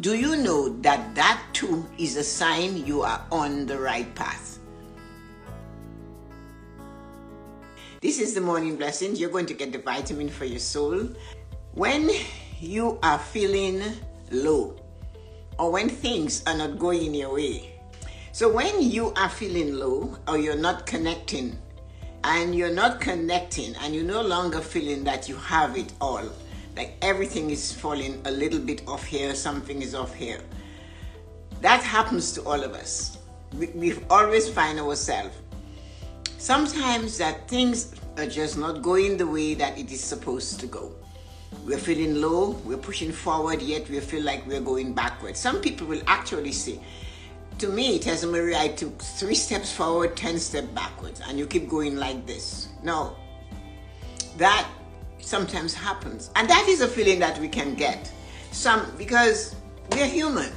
Do you know that that too is a sign you are on the right path? This is the morning blessings. You're going to get the vitamin for your soul. When you are feeling low or when things are not going your way. So when you are feeling low or you're not connecting and you're no longer feeling that you have it all, like everything is falling a little bit off here, something is off here. That happens to all of us. We always find ourselves. Sometimes that things are just not going the way that it is supposed to go. We're feeling low, we're pushing forward, yet we feel like we're going backwards. Some people will actually say, to me, Tessa-Marie, I took 3 steps forward, 10 steps backwards, and you keep going like this. No, that sometimes happens. And that is a feeling that we can get. Because we're human.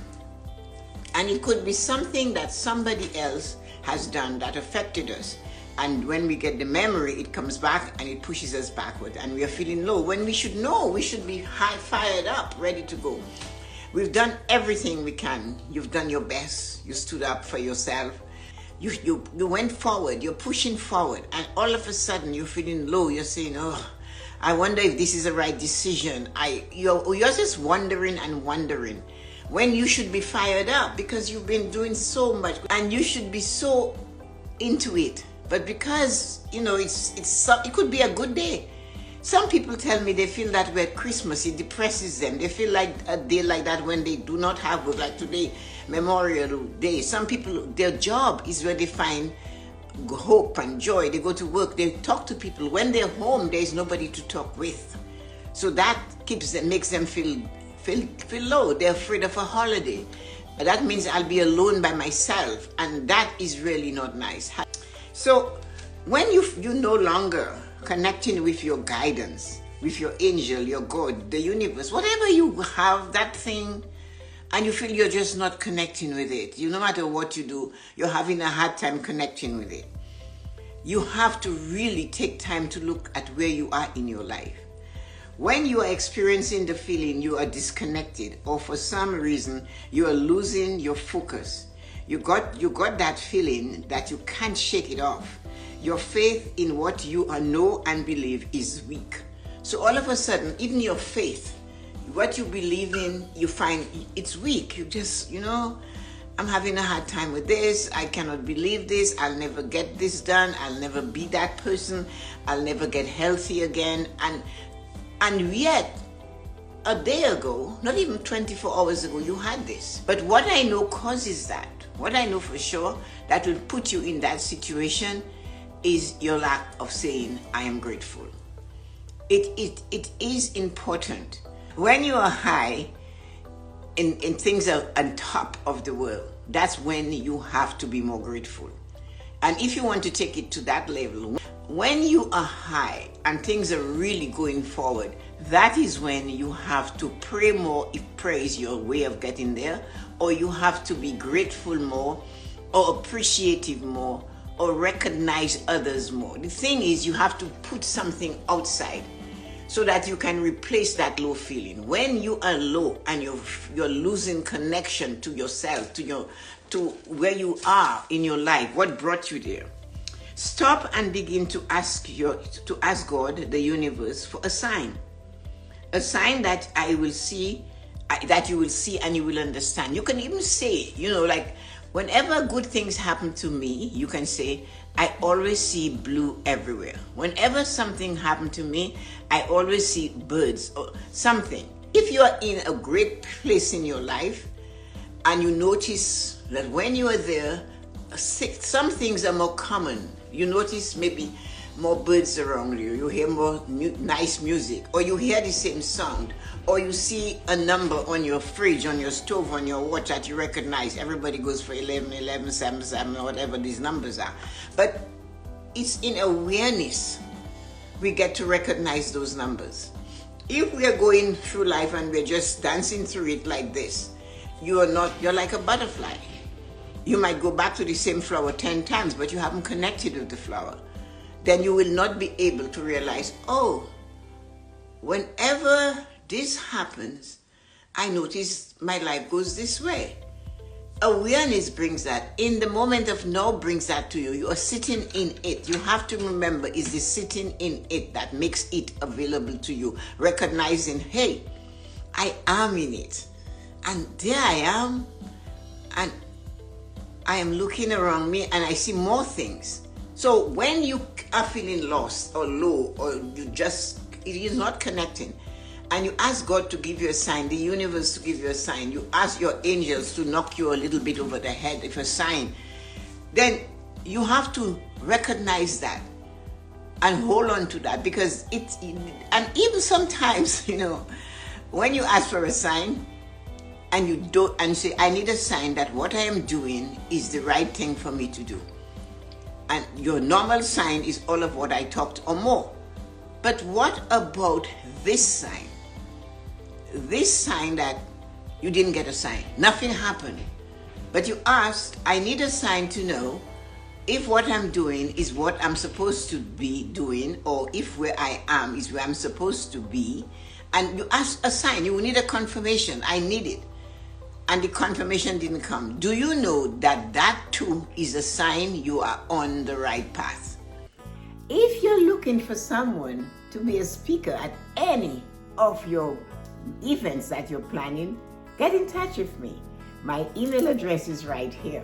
And it could be something that somebody else has done that affected us. And when we get the memory, it comes back and it pushes us backward. And we are feeling low. When we should know, we should be fired up, ready to go. We've done everything we can. You've done your best. You stood up for yourself. You went forward. You're pushing forward. And all of a sudden, you're feeling low. You're saying, oh, I wonder if this is the right decision. You're just wondering and wondering. When you should be fired up because you've been doing so much. And you should be so into it. But because, it could be a good day. Some people tell me they feel that way at Christmas. It depresses them. They feel like a day like that when they do not have work, like today, Memorial Day. Some people, their job is where they find hope and joy. They go to work. They talk to people. When they're home, there is nobody to talk with. So that makes them feel low. They're afraid of a holiday. That means I'll be alone by myself. And that is really not nice. So when you're no longer connecting with your guidance, with your angel, your God, the universe, whatever you have, that thing, and you feel you're just not connecting with it, no matter what you do, you're having a hard time connecting with it. You have to really take time to look at where you are in your life. When you are experiencing the feeling you are disconnected, or for some reason you are losing your focus, you got that feeling that you can't shake it off. Your faith in what you know and believe is weak. So all of a sudden, even your faith, what you believe in, you find it's weak. You just, I'm having a hard time with this. I cannot believe this. I'll never get this done. I'll never be that person. I'll never get healthy again. And yet, a day ago, not even 24 hours ago, you had this. But what I know causes that, what I know for sure that will put you in that situation is your lack of saying, I am grateful. It is important. When you are high in things are on top of the world, that's when you have to be more grateful. And if you want to take it to that level, when you are high and things are really going forward, that is when you have to pray more if prayer is your way of getting there, or you have to be grateful more, or appreciative more, or recognize others more. The thing is, you have to put something outside so that you can replace that low feeling. When you are low and you're losing connection to yourself, to where you are in your life, what brought you there, stop and begin to ask God, the universe, for a sign that I will see, that you will see and you will understand. You can even say, like whenever good things happen to me, you can say, I always see blue everywhere. Whenever something happened to me, I always see birds or something. If you are in a great place in your life and you notice that when you are there, some things are more common. You notice maybe more birds around you. You hear more nice music, or you hear the same sound, or you see a number on your fridge, on your stove, on your watch that you recognize. Everybody goes for 11, 11, 7, 7, or whatever these numbers are. But it's in awareness we get to recognize those numbers. If we are going through life and we're just dancing through it like this, you're like a butterfly. You might go back to the same flower 10 times, but you haven't connected with the flower. Then you will not be able to realize, oh, whenever this happens, I notice my life goes this way. Awareness brings that. In the moment of now brings that to you. You are sitting in it. You have to remember, is the sitting in it that makes it available to you. Recognizing, hey, I am in it. And there I am. And I am looking around me and I see more things. So when you are feeling lost or low, or it is not connecting, and you ask God to give you a sign, the universe to give you a sign, you ask your angels to knock you a little bit over the head with a sign, then you have to recognize that and hold on to that, because and even sometimes, when you ask for a sign and you don't, and say, I need a sign that what I am doing is the right thing for me to do. And your normal sign is all of what I talked or more. But what about this sign? This sign that you didn't get a sign. Nothing happened. But you asked, I need a sign to know if what I'm doing is what I'm supposed to be doing, or if where I am is where I'm supposed to be. And you asked a sign. You need a confirmation. I need it. And the confirmation didn't come. Do you know that that too is a sign you are on the right path? If you're looking for someone to be a speaker at any of your events that you're planning, get in touch with me. My email address is right here,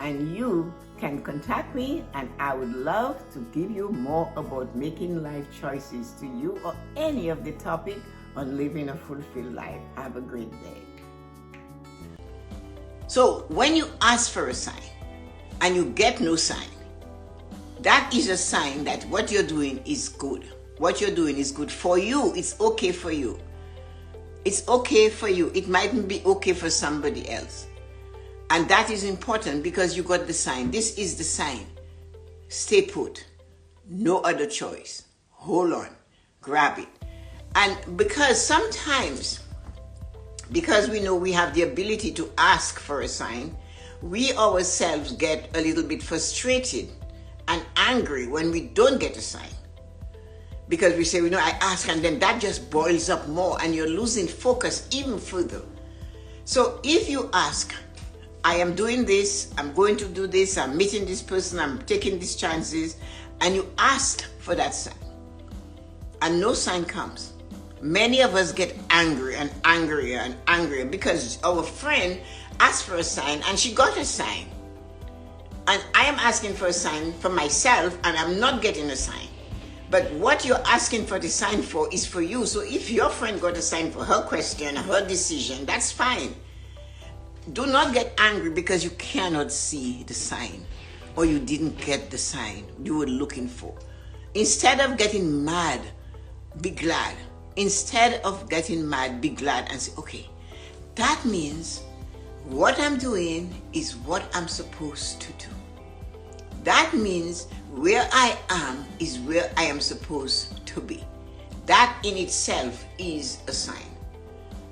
and you can contact me, and I would love to give you more about making life choices to you, or any of the topic on living a fulfilled life. Have a great day. So when you ask for a sign and you get no sign, that is a sign that what you're doing is good. What you're doing is good for you. It's okay for you. It's okay for you. It mightn't be okay for somebody else. And that is important, because you got the sign. This is the sign. Stay put. No other choice. Hold on. Grab it. And because sometimes, because we know we have the ability to ask for a sign, we ourselves get a little bit frustrated and angry when we don't get a sign. Because we say, I ask, and then that just boils up more, and you're losing focus even further. So if you ask, I am doing this, I'm going to do this, I'm meeting this person, I'm taking these chances, and you asked for that sign, and no sign comes, many of us get angry and angrier and angrier, because our friend asked for a sign and she got a sign. And I am asking for a sign for myself, and I'm not getting a sign. But what you're asking for the sign for is for you. So if your friend got a sign for her question, her decision, that's fine. Do not get angry because you cannot see the sign, or you didn't get the sign you were looking for. Instead of getting mad, be glad. Instead of getting mad, be glad and say, okay, that means what I'm doing is what I'm supposed to do. That means where I am is where I am supposed to be. That in itself is a sign.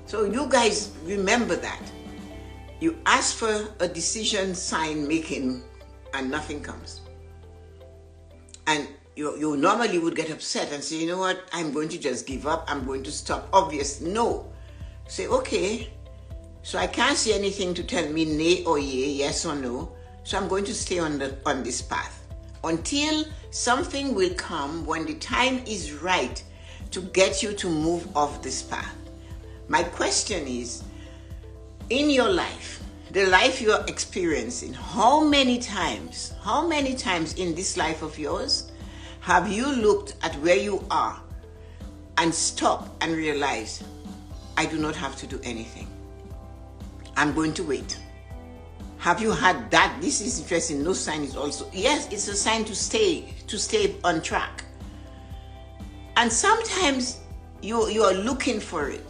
So you guys remember that. You ask for a decision sign making and nothing comes. And you normally would get upset and say, you know what, I'm going to just give up. I'm going to stop. Obvious, no. Say, okay, so I can't see anything to tell me nay or yea, yes or no. So I'm going to stay on this path until something will come when the time is right to get you to move off this path. My question is, in your life, the life you're experiencing, how many times in this life of yours have you looked at where you are and stopped and realized, I do not have to do anything. I'm going to wait. Have you had that? This is interesting. No sign is also, yes, it's a sign to stay on track. And sometimes you are looking for it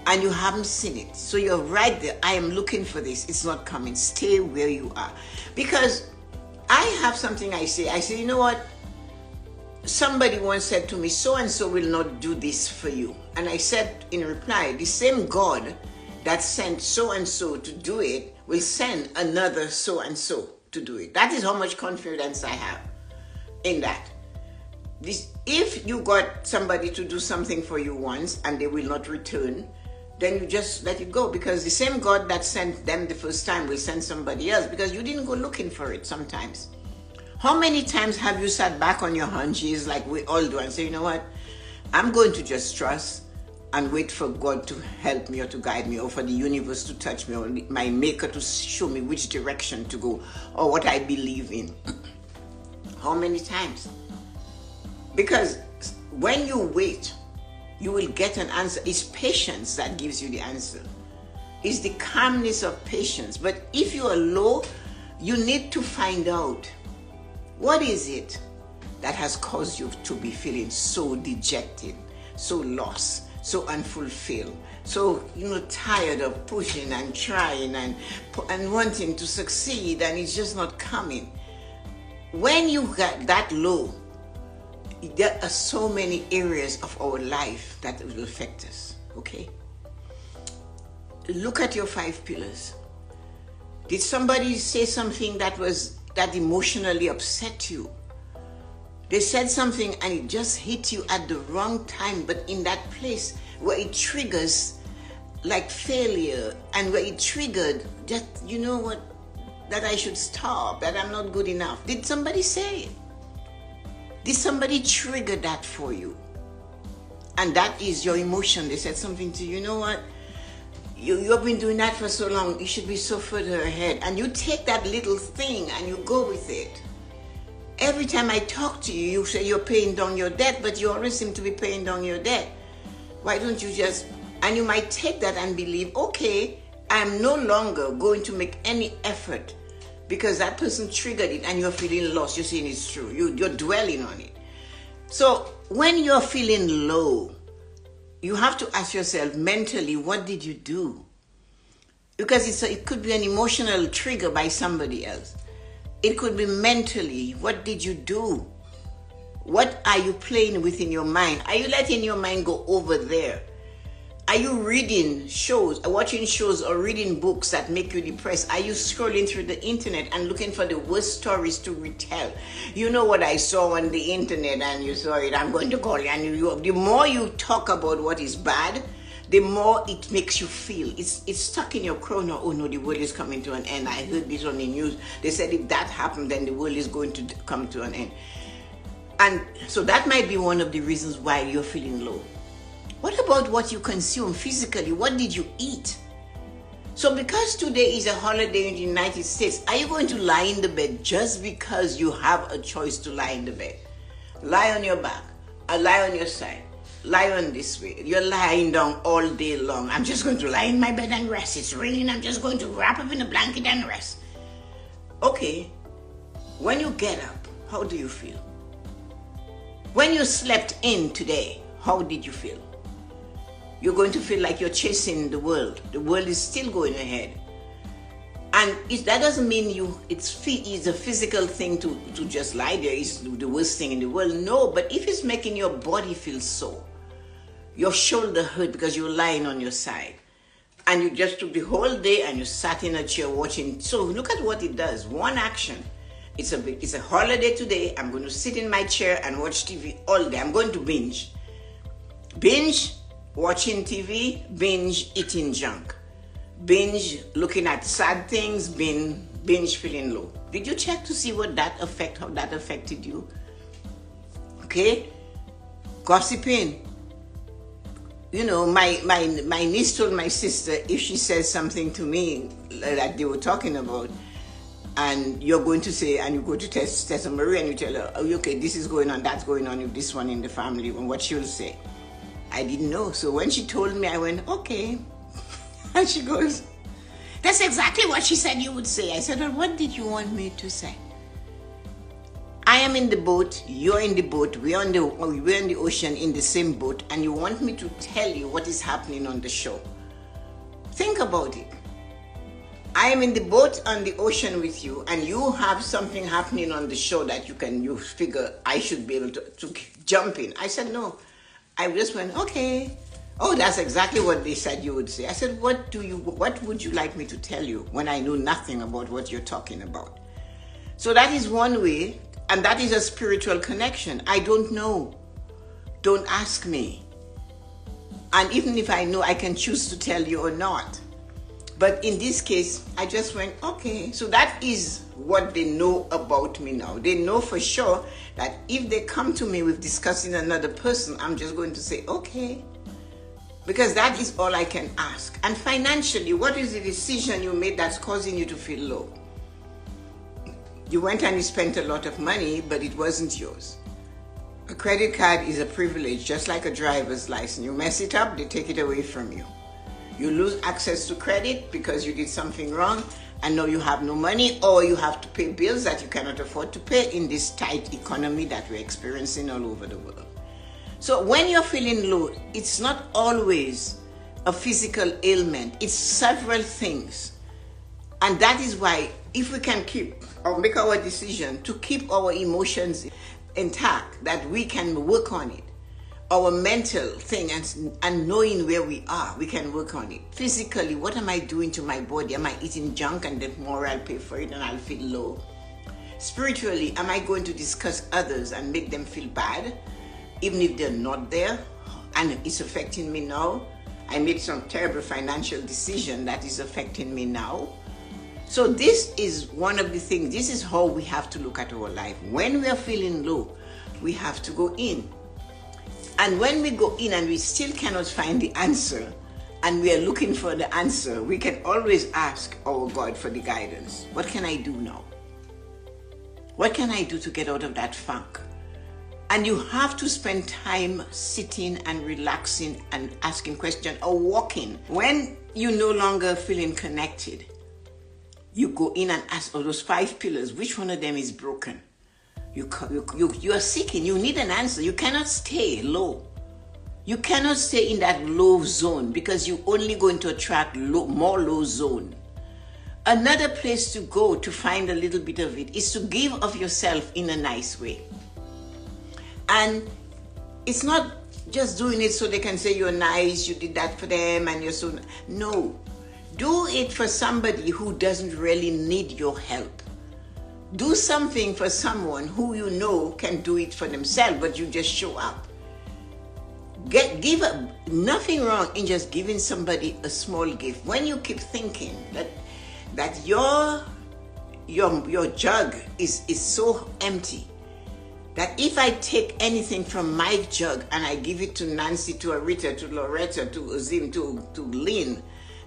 and you haven't seen it. So you're right there. I am looking for this. It's not coming. Stay where you are. Because I have something I say, you know what? Somebody once said to me, so-and-so will not do this for you. And I said in reply, the same God that sent so-and-so to do it will send another so-and-so to do it. That is how much confidence I have in that. If you got somebody to do something for you once and they will not return, then you just let it go, because the same God that sent them the first time will send somebody else, because you didn't go looking for it sometimes. How many times have you sat back on your haunches like we all do and say, you know what, I'm going to just trust and wait for God to help me or to guide me, or for the universe to touch me, or my maker to show me which direction to go, or what I believe in. How many times? Because when you wait, you will get an answer. It's patience that gives you the answer. It's the calmness of patience. But if you are low, you need to find out, what is it that has caused you to be feeling so dejected, so lost, so unfulfilled, so tired of pushing and trying and wanting to succeed, and it's just not coming. When you get that low, there are so many areas of our life that will affect us. Okay, look at your 5 pillars. Did somebody say something that emotionally upset you? They said something and it just hit you at the wrong time, but in that place where it triggers like failure, and where it triggered that, you know what, that I should stop, that I'm not good enough. Did somebody say it? Did somebody trigger that for you? And that is your emotion. They said something to you, you know what, you've been doing that for so long, you should be so further ahead. And you take that little thing and you go with it. Every time I talk to you, you say you're paying down your debt, but you always seem to be paying down your debt. Why don't you just, and you might take that and believe, okay, I'm no longer going to make any effort because that person triggered it, and you're feeling lost. You're saying it's true. You're dwelling on it. So when you're feeling low, you have to ask yourself mentally, what did you do? Because it could be an emotional trigger by somebody else. It could be mentally, what did you do? What are you playing with in your mind? Are you letting your mind go over there? Are you reading shows, watching shows, or reading books that make you depressed? Are you scrolling through the internet and looking for the worst stories to retell? You know what I saw on the internet, and you saw it, I'm going to call you. And the more you talk about what is bad, the more it makes you feel. It's stuck in your crown. Oh no, the world is coming to an end. I heard this on the news. They said if that happened, then the world is going to come to an end. And so that might be one of the reasons why you're feeling low. What about what you consume physically? What did you eat? So because today is a holiday in the United States, are you going to lie in the bed just because you have a choice to lie in the bed? Lie on your back, or lie on your side. Lie on this way. You're lying down all day long. I'm just going to lie in my bed and rest. It's raining. I'm just going to wrap up in a blanket and rest. Okay. When you get up, how do you feel? When you slept in today, how did you feel? You're going to feel like you're chasing the world. The world is still going ahead. And that doesn't mean it's a physical thing to just lie there. It's the worst thing in the world. No, but if it's making your body feel sore, your shoulder hurt because you're lying on your side, and you just took the whole day and you sat in a chair watching. So look at what it does. One action. It's a holiday today. I'm going to sit in my chair and watch TV all day. I'm going to binge. Binge watching TV, binge eating junk. Binge looking at sad things, binge feeling low. Did you check to see how that affected you? Okay? Gossiping. You know, my niece told my sister, if she says something to me that they were talking about, and you're going to say, and you go to Tessa-Marie and you tell her, oh, okay, this is going on, that's going on with this one in the family, and what she'll say. I didn't know. So when she told me, I went, okay. And she goes, that's exactly what she said you would say. I said, well, what did you want me to say? I am in the boat, you're in the boat, we're in the ocean in the same boat, and you want me to tell you what is happening on the shore. Think about it. I am in the boat on the ocean with you, and you have something happening on the shore that you figure I should be able to jump in. I said, no. I just went, okay. Oh, that's exactly what they said you would say. I said, what would you like me to tell you when I know nothing about what you're talking about? So that is one way, and that is a spiritual connection. I don't know. Don't ask me. And even if I know, I can choose to tell you or not. But in this case, I just went, okay. So that is what they know about me now. They know for sure that if they come to me with discussing another person, I'm just going to say, okay. Because that is all I can ask. And financially, what is the decision you made that's causing you to feel low? You went and you spent a lot of money, but it wasn't yours. A credit card is a privilege, just like a driver's license. You mess it up, they take it away from you. You lose access to credit because you did something wrong and now you have no money, or you have to pay bills that you cannot afford to pay in this tight economy that we're experiencing all over the world. So when you're feeling low, it's not always a physical ailment. It's several things. And that is why if we can keep or make our decision to keep our emotions intact, that we can work on it. Our mental thing and knowing where we are, we can work on it. Physically, what am I doing to my body? Am I eating junk and then tomorrow I'll pay for it and I'll feel low? Spiritually, am I going to discuss others and make them feel bad, even if they're not there and it's affecting me now? I made some terrible financial decision that is affecting me now. So this is one of the things, this is how we have to look at our life. When we are feeling low, we have to go in. And when we go in and we still cannot find the answer, and we are looking for the answer, we can always ask our God for the guidance. What can I do now? What can I do to get out of that funk? And you have to spend time sitting and relaxing and asking questions or walking. When you're no longer feeling connected, you go in and ask, oh, those 5 pillars, which one of them is broken? You are seeking, you need an answer. You cannot stay low. You cannot stay in that low zone because you're only going to attract more low zone. Another place to go to find a little bit of it is to give of yourself in a nice way. And it's not just doing it so they can say you're nice, you did that for them and you're so... No. Do it for somebody who doesn't really need your help. Do something for someone who you know can do it for themselves, but you just show up. Nothing wrong in just giving somebody a small gift. When you keep thinking that your jug is so empty, that if I take anything from my jug and I give it to Nancy, to Arita, to Loretta, to Azim, to Lynn,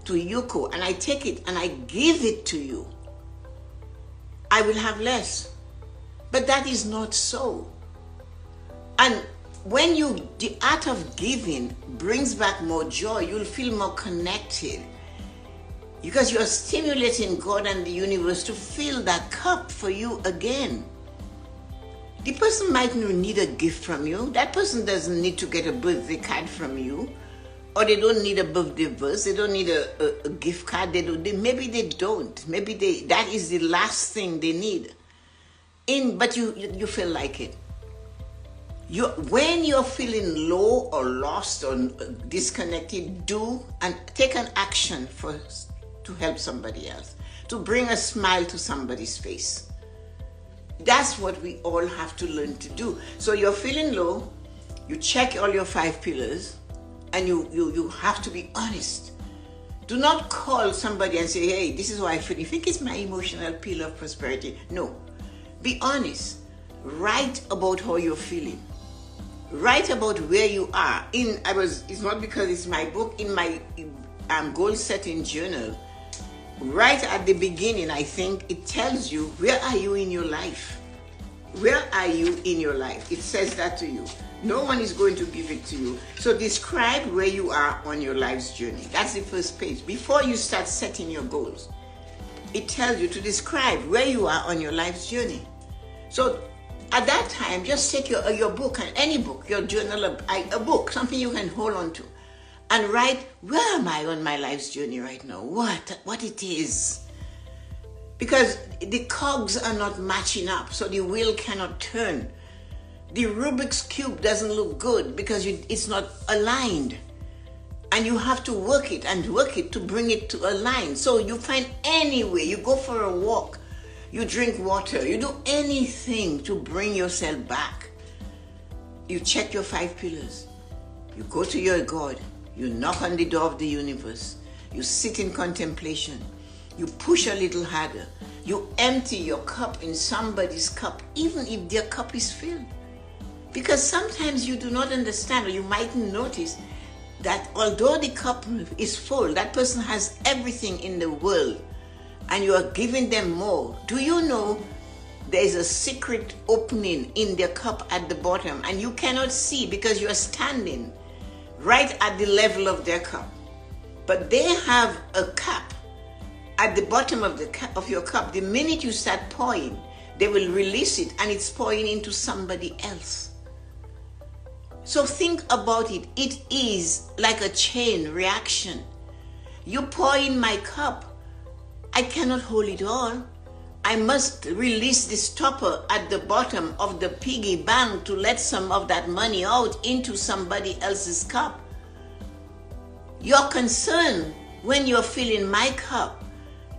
to Yuko, and I take it and I give it to you, I will have less. But that is not so. And when the art of giving brings back more joy, you'll feel more connected because you're stimulating God and the universe to fill that cup for you again. The person might not need a gift from you. That person doesn't need to get a birthday card from you. Or they don't need a birthday verse. They don't need a gift card. Maybe they don't. Maybe that is the last thing they need. But you feel like it. When you're feeling low or lost or disconnected, do and take an action to help somebody else, to bring a smile to somebody's face. That's what we all have to learn to do. So you're feeling low, you check all your 5 pillars, and you have to be honest. Do not call somebody and say, hey, this is how I feel. You think it's my emotional pillar of prosperity? No. Be honest. Write about how you're feeling. Write about where you are. It's not because it's my book, in my goal setting journal, right at the beginning, I think it tells you, where are you in your life? Where are you in your life? It says that to you. No one is going to give it to you. So describe where you are on your life's journey. That's the first page. Before you start setting your goals, it tells you to describe where you are on your life's journey. So at that time, just take your book, and any book, your journal, a book, something you can hold on to, and write, where am I on my life's journey right now? What it is. Because the cogs are not matching up, so the wheel cannot turn. The Rubik's Cube doesn't look good because it's not aligned. And you have to work it to bring it to align. So you find any way, you go for a walk, you drink water, you do anything to bring yourself back. You check your 5 pillars. You go to your God You knock on the door of the universe. You sit in contemplation. You push a little harder. You empty your cup in somebody's cup, even if their cup is filled. Because sometimes you do not understand, or you mightn't notice, that although the cup is full, that person has everything in the world, and you are giving them more. Do you know there's a secret opening in their cup at the bottom, and you cannot see because you are standing right at the level of their cup? But they have a cap at the bottom of your cup. The minute you start pouring, they will release it, and it's pouring into somebody else. So think about it. It is like a chain reaction. You pour in my cup, I cannot hold it all. I must release the stopper at the bottom of the piggy bank to let some of that money out into somebody else's cup. Your concern when you're filling my cup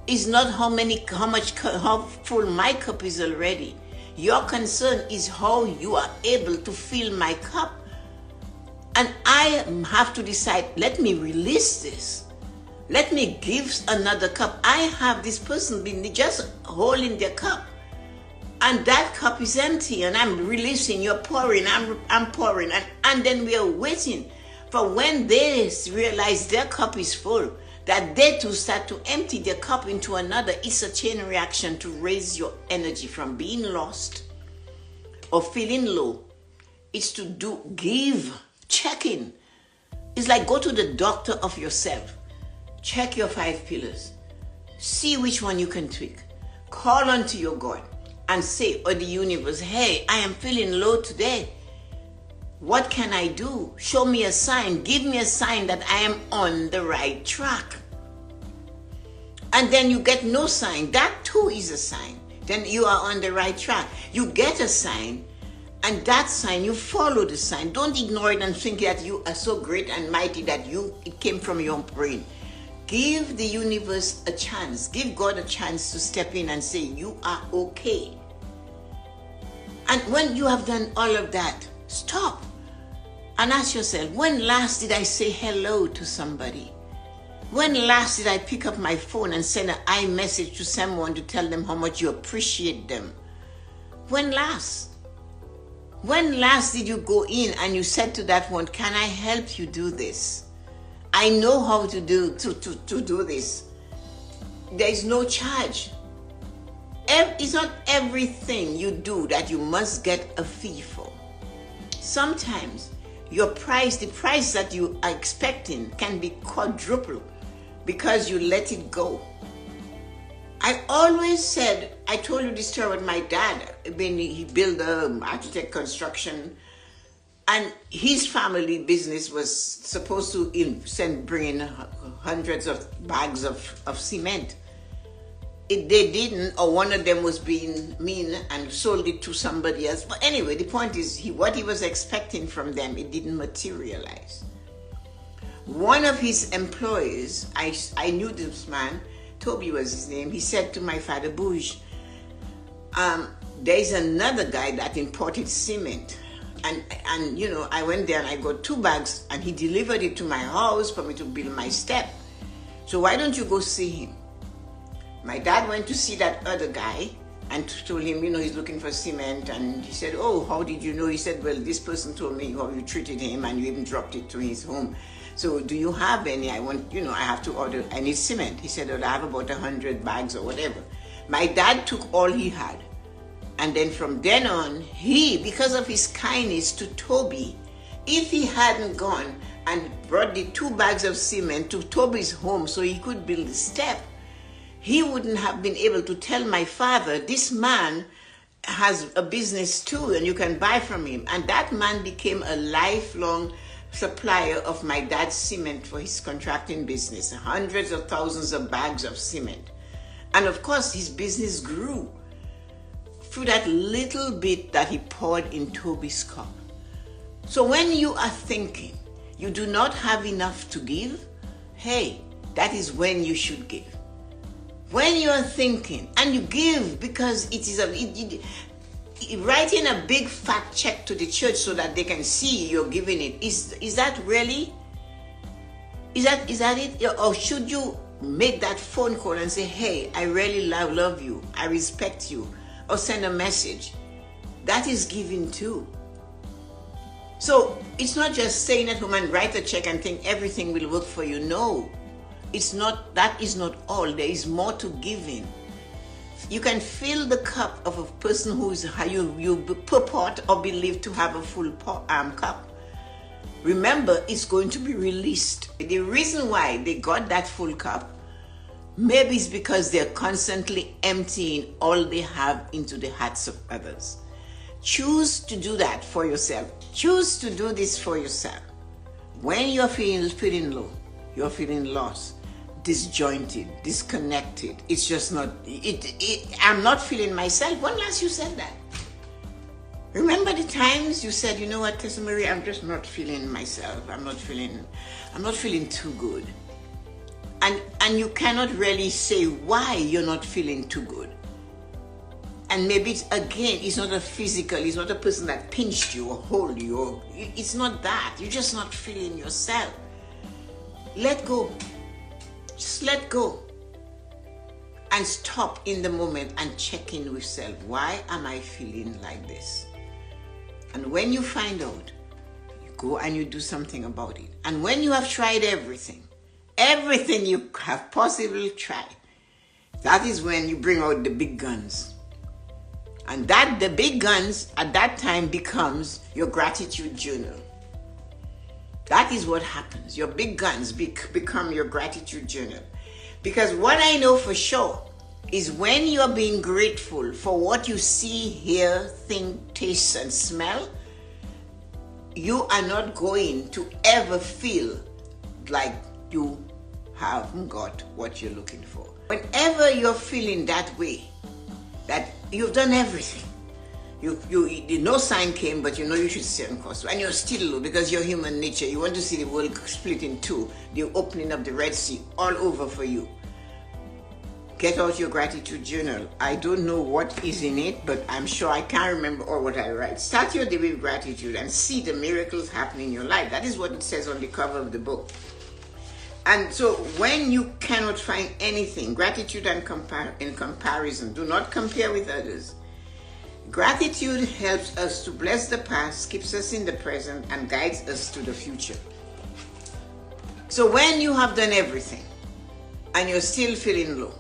is not how full my cup is already. Your concern is how you are able to fill my cup. And I have to decide, let me release this. Let me give another cup. I have this person been just holding their cup, and that cup is empty, and I'm releasing. You're pouring, I'm pouring, and then we are waiting for when they realize their cup is full, that they too start to empty their cup into another. It's a chain reaction to raise your energy from being lost or feeling low. It's to give, check in. It's like go to the doctor of yourself. Check your 5 pillars. See which one you can tweak. Call unto your God and say, or the universe, hey, I am feeling low today. What can I do? Show me a sign. Give me a sign that I am on the right track. And then you get no sign. That too is a sign. Then you are on the right track. You get a sign, and that sign, you follow the sign. Don't ignore it and think that you are so great and mighty that it came from your brain. Give the universe a chance. Give God a chance to step in and say, you are okay. And when you have done all of that, stop and ask yourself, when last did I say hello to somebody? When last did I pick up my phone and send an iMessage to someone to tell them how much you appreciate them? When last? When last did you go in and you said to that one, can I help you do this? I know how to do this. There is no charge. It's not everything you do that you must get a fee for. Sometimes the price that you are expecting can be quadruple because you let it go. I always said, I told you this story with my dad when he built architect construction. And his family business was supposed to bring in hundreds of bags of cement. They didn't, or one of them was being mean and sold it to somebody else. But anyway, the point is, what he was expecting from them, it didn't materialize. One of his employees, I knew this man, Toby was his name, he said to my father, Bouge, there's another guy that imported cement. And you know, I went there and I got 2 bags and he delivered it to my house for me to build my step. So why don't you go see him? My dad went to see that other guy and told him, you know, he's looking for cement. And he said, oh, how did you know? He said, well, this person told me how you treated him and you even dropped it to his home. So do you have any? I have to order, I need cement. He said, well, I have about 100 bags or whatever. My dad took all he had. And then from then on, because of his kindness to Toby, if he hadn't gone and brought the 2 bags of cement to Toby's home so he could build the step, he wouldn't have been able to tell my father, this man has a business too and you can buy from him. And that man became a lifelong supplier of my dad's cement for his contracting business, hundreds of thousands of bags of cement. And of course, his business grew through that little bit that he poured in Toby's cup. So when you are thinking you do not have enough to give, hey, that is when you should give. When you are thinking and you give because it is writing a big fat check to the church so that they can see you're giving it, is that really? Is that it? Or should you make that phone call and say, hey, I really love you, I respect you, or send a message? That is giving too. So it's not just staying at home and write a check and think everything will work for you. No, it's not. That is not all. There is more to giving. You can fill the cup of a person who is you purport or believe to have a full cup. Remember, it's going to be released. The reason why they got that full cup, maybe it's because they're constantly emptying all they have into the hearts of others. Choose to do that for yourself. Choose to do this for yourself. When you're feeling low, you're feeling lost, disjointed, disconnected. It's just not, I'm not feeling myself. When last you said that? Remember the times you said, you know what, Tessa-Marie, I'm just not feeling myself. I'm not feeling too good. And you cannot really say why you're not feeling too good. And maybe it's not a physical, it's not a person that pinched you or hold you, or it's not that. You're just not feeling yourself. Let go. Just let go. And stop in the moment and check in with self. Why am I feeling like this? And when you find out, you go and you do something about it. And when you have tried everything you have possibly tried, that is when you bring out the big guns. And the big guns at that time becomes your gratitude journal. That is what happens. Your big guns become your gratitude journal. Because what I know for sure is when you're being grateful for what you see, hear, think, taste, and smell, you are not going to ever feel like you haven't got what you're looking for. Whenever you're feeling that way, that you've done everything, no sign came, but you know you should stay on course, and you're still low because you're human nature. You want to see the world split in two, the opening of the Red Sea all over for you. Get out your gratitude journal. I don't know what is in it, but I'm sure I can't remember all what I write. Start your day with gratitude and see the miracles happening in your life. That is what it says on the cover of the book. And so when you cannot find anything, gratitude and in comparison, do not compare with others. Gratitude helps us to bless the past, keeps us in the present, and guides us to the future. So when you have done everything and you're still feeling low,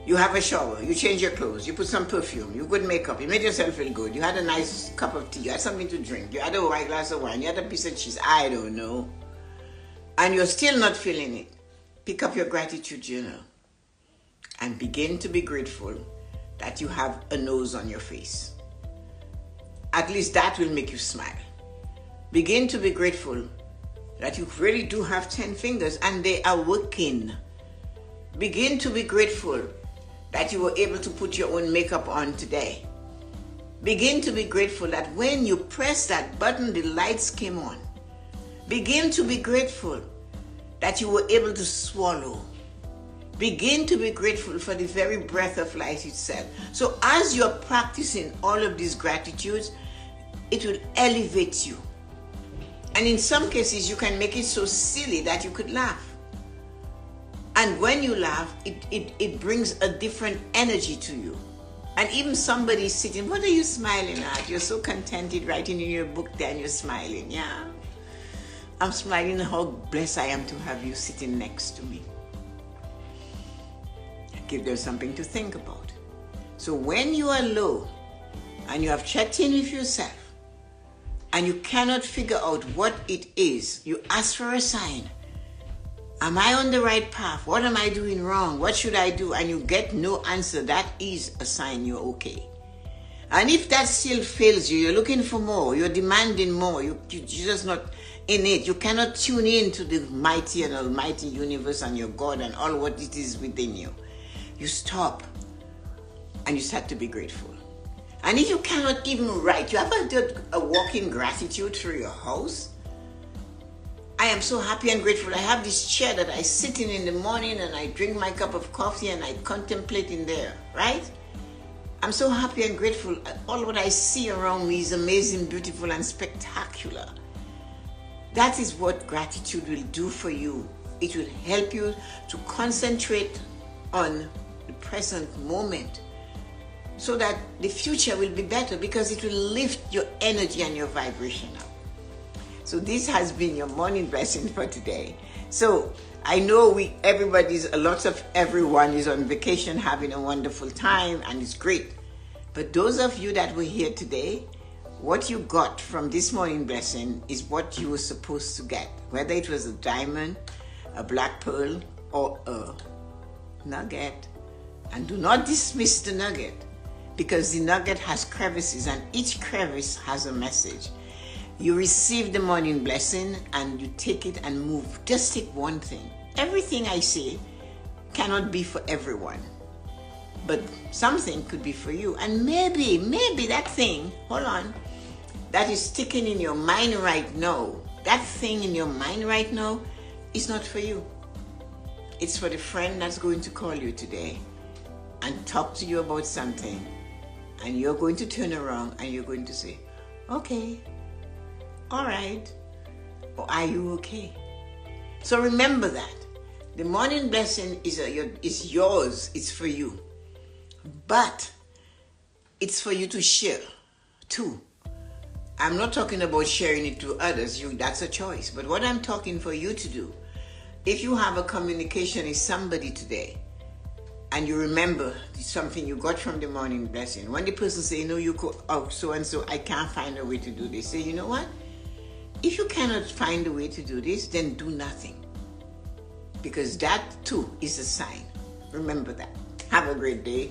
you have a shower, you change your clothes, you put some perfume, you put makeup, you made yourself feel good, you had a nice cup of tea, you had something to drink, you had a white glass of wine, you had a piece of cheese, I don't know, and you're still not feeling it, pick up your gratitude journal and begin to be grateful that you have a nose on your face. At least that will make you smile. Begin to be grateful that you really do have 10 fingers and they are working. Begin to be grateful that you were able to put your own makeup on today. Begin to be grateful that when you press that button, the lights came on. Begin to be grateful that you were able to swallow. Begin to be grateful for the very breath of life itself. So as you're practicing all of these gratitudes, it will elevate you. And in some cases, you can make it so silly that you could laugh. And when you laugh, it brings a different energy to you. And even somebody sitting, what are you smiling at? You're so contented writing in your book there and you're smiling. Yeah, I'm smiling how blessed I am to have you sitting next to me. Give them something to think about. So when you are low and you have checked in with yourself and you cannot figure out what it is, you ask for a sign. Am I on the right path? What am I doing wrong? What should I do? And you get no answer. That is a sign you're okay. And if that still fails you, you're looking for more, you're demanding more, you're just not in it. You cannot tune in to the mighty and almighty universe and your God and all what it is within you. You stop and you start to be grateful. And if you cannot even write, you ever did a walking gratitude through your house? I am so happy and grateful. I have this chair that I sit in the morning and I drink my cup of coffee and I contemplate in there, right? I'm so happy and grateful. All what I see around me is amazing, beautiful, and spectacular. That is what gratitude will do for you. It will help you to concentrate on the present moment so that the future will be better, because it will lift your energy and your vibration up. So this has been your morning blessing for today. So I know everyone is on vacation having a wonderful time, and it's great. But those of you that were here today, what you got from this morning blessing is what you were supposed to get, whether it was a diamond, a black pearl, or a nugget. And do not dismiss the nugget, because the nugget has crevices, and each crevice has a message. You receive the morning blessing and you take it and move. Just take one thing. Everything I say cannot be for everyone, but something could be for you. And maybe that thing, hold on, that is sticking in your mind right now, that thing in your mind right now is not for you. It's for the friend that's going to call you today and talk to you about something, and you're going to turn around and you're going to say, okay, all right, or are you okay? So remember that the morning blessing is yours. It's for you, but it's for you to share too. I'm not talking about sharing it to others. That's a choice. But what I'm talking for you to do, if you have a communication with somebody today, and you remember something you got from the morning blessing, when the person say, you could, so and so, I can't find a way to do this. Say, you know what? If you cannot find a way to do this, then do nothing. Because that too is a sign. Remember that. Have a great day.